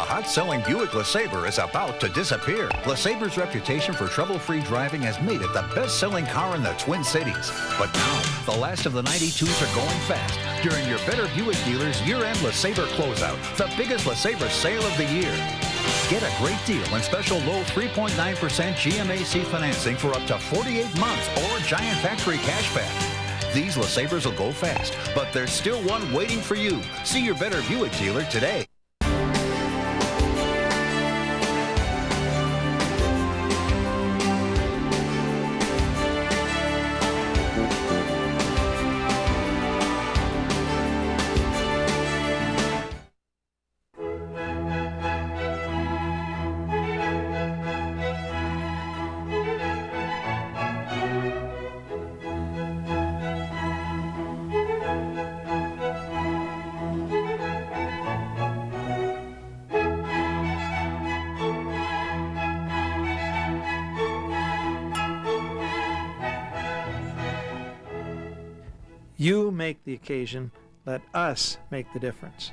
hot-selling Buick LeSabre is about to disappear. LeSabre's reputation for trouble-free driving has made it the best-selling car in the Twin Cities. But now, the last of the 92s are going fast during your Better Buick dealer's year-end LeSabre closeout, the biggest LeSabre sale of the year. Get a great deal on special low 3.9% GMAC financing for up to 48 months or giant factory cashback. These LeSabres will go fast, but there's still one waiting for you. See your Better Buick dealer today. You make the occasion, let us make the difference.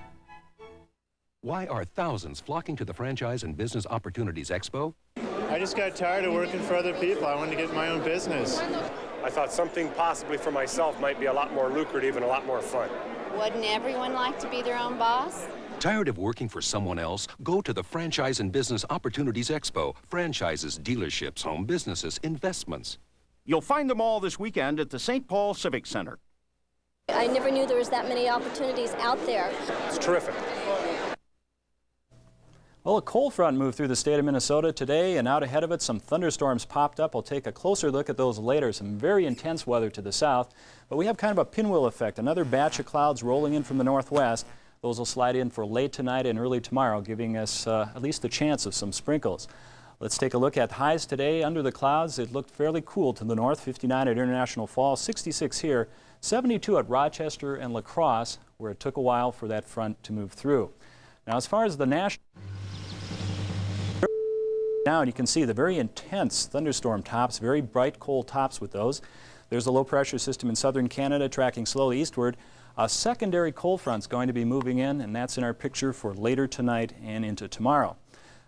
Why are thousands flocking to the Franchise and Business Opportunities Expo? I just got tired of working for other people. I wanted to get my own business. I thought something possibly for myself might be a lot more lucrative and a lot more fun. Wouldn't everyone like to be their own boss? Tired of working for someone else? Go to the Franchise and Business Opportunities Expo. Franchises, dealerships, home businesses, investments. You'll find them all this weekend at the St. Paul Civic Center. I never knew there was that many opportunities out there. It's terrific. Well, a cold front moved through the state of Minnesota today, and out ahead of it, some thunderstorms popped up. We'll take a closer look at those later. Some very intense weather to the south, but we have kind of a pinwheel effect. Another batch of clouds rolling in from the northwest. Those will slide in for late tonight and early tomorrow, giving us at least a chance of some sprinkles. Let's take a look at highs today. Under the clouds, it looked fairly cool to the north. 59 at International Falls, 66 here. 72 at Rochester and La Crosse, where it took a while for that front to move through. Now, as far as the national down, you can see the very intense thunderstorm tops, very bright cold tops with those. There's a low pressure system in southern Canada tracking slowly eastward. A secondary cold front's going to be moving in, and that's in our picture for later tonight and into tomorrow.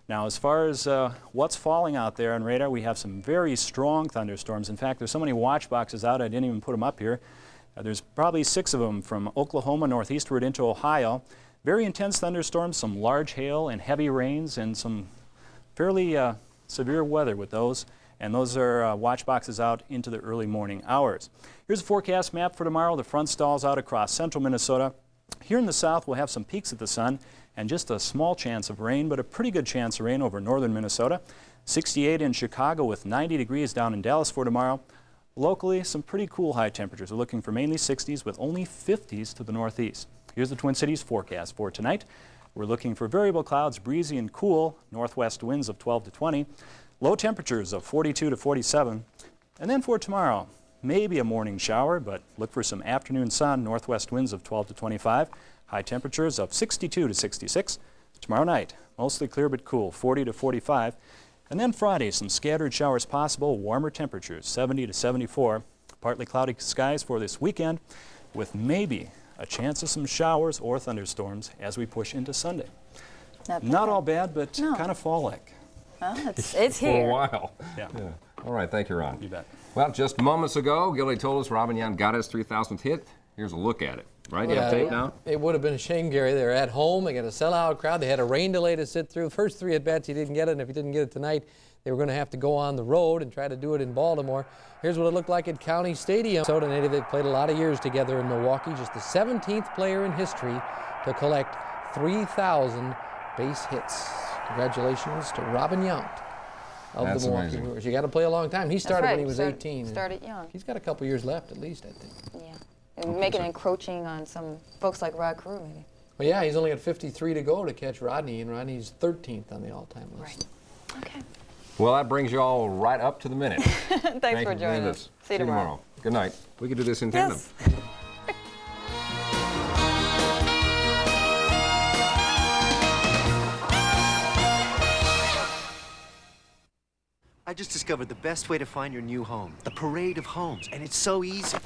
Now, as far as what's falling out there on radar, we have some very strong thunderstorms. In fact, there's so many watch boxes out, I didn't even put them up here. There's probably 6 of them from Oklahoma northeastward into Ohio. Very intense thunderstorms, some large hail and heavy rains, and some fairly severe weather with those. And those are watch boxes out into the early morning hours. Here's a forecast map for tomorrow. The front stalls out across central Minnesota. Here in the south, we'll have some peaks of the sun and just a small chance of rain, but a pretty good chance of rain over northern Minnesota. 68 in Chicago with 90 degrees down in Dallas for tomorrow. Locally, some pretty cool high temperatures. We're looking for mainly 60s with only 50s to the northeast. Here's the Twin Cities forecast for tonight. We're looking for variable clouds, breezy and cool, northwest winds of 12 to 20, low temperatures of 42 to 47. And then for tomorrow, maybe a morning shower, but look for some afternoon sun, northwest winds of 12 to 25, high temperatures of 62 to 66. Tomorrow night, mostly clear but cool, 40 to 45. And then Friday, some scattered showers possible, warmer temperatures, 70 to 74. Partly cloudy skies for this weekend, with maybe a chance of some showers or thunderstorms as we push into Sunday. Not all bad, but kind of fall-like. Well, it's here. For a while. Yeah. All right, thank you, Ron. You bet. Well, just moments ago, Gilly told us Robin Young got his 3,000th hit. Here's a look at it. Right? You have tape now? It would have been a shame, Gary. They're at home. They got a sellout crowd. They had a rain delay to sit through. First 3 at-bats, he didn't get it. And if he didn't get it tonight, they were going to have to go on the road and try to do it in Baltimore. Here's what it looked like at County Stadium. Minnesota native, they've played a lot of years together in Milwaukee. Just the 17th player in history to collect 3,000 base hits. Congratulations to Robin Yount of That's the Milwaukee amazing. Brewers. You got to play a long time. He started right. when he was 18. Started young. He's got a couple years left, at least, I think. Yeah. And make it encroaching on some folks like Rod Carew, maybe. Well, yeah, he's only got 53 to go to catch Rodney, and Rodney's 13th on the all-time list. Right. Okay. Well, that brings you all right up to the minute. Thanks for joining us. See you tomorrow. Good night. We could do this in tandem. I just discovered the best way to find your new home, the Parade of Homes, and it's so easy.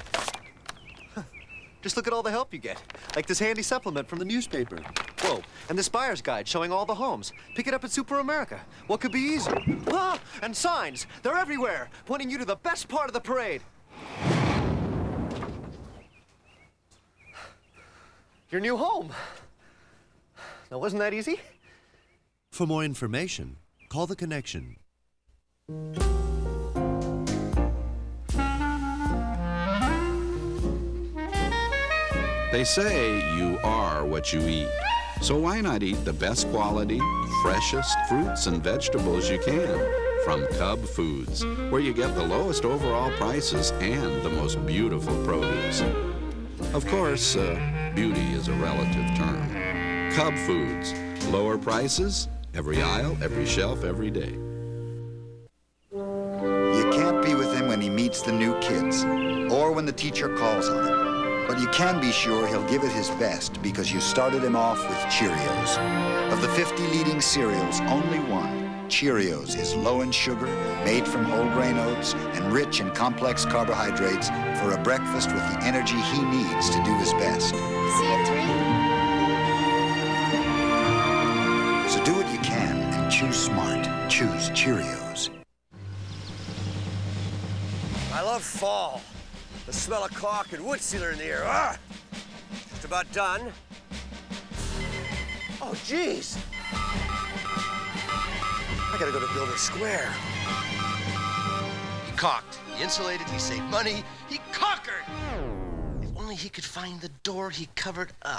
Just look at all the help you get, like this handy supplement from the newspaper. Whoa, and this buyer's guide showing all the homes. Pick it up at Super America. What could be easier? Ah, and signs. They're everywhere, pointing you to the best part of the parade. Your new home. Now, wasn't that easy? For more information, call The Connection. They say you are what you eat. So why not eat the best quality, freshest fruits and vegetables you can from Cub Foods, where you get the lowest overall prices and the most beautiful produce. Of course, beauty is a relative term. Cub Foods, lower prices, every aisle, every shelf, every day. You can't be with him when he meets the new kids or when the teacher calls on him. But you can be sure he'll give it his best because you started him off with Cheerios. Of the 50 leading cereals, only one, Cheerios, is low in sugar, made from whole grain oats, and rich in complex carbohydrates for a breakfast with the energy he needs to do his best. See you 3? So do what you can and choose smart. Choose Cheerios. I love fall. The smell of caulk and wood sealer in the air. Ah! Just about done. Oh, geez. I gotta go to Builder Square. He caulked, he insulated, he saved money, he conquered! If only he could find the door he covered up.